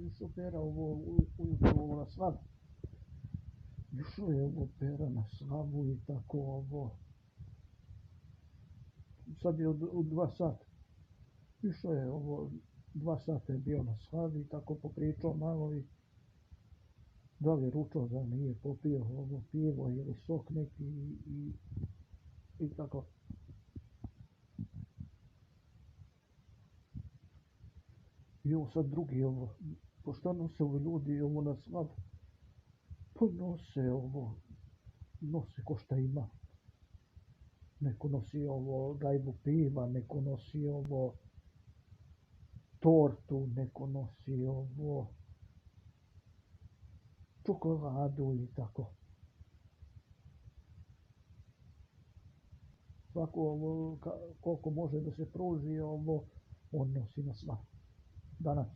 išao Pera ujutro na slavu. Išao je Pera na slavu i tako sad je u 2 sata. Išao je 2 sata je bio na slavi i tako popričao malo i da li je ručao, da nije popio pivo ili sok neki i tako. I sad drugi pošto nose ljudi na slavu, pa nose ko šta ima. Neko nosi gajbu piva, neko nosi tortu, neko nosi čokoladu i tako. Svako koliko može da se pruži, on nosi na slavu. Danas.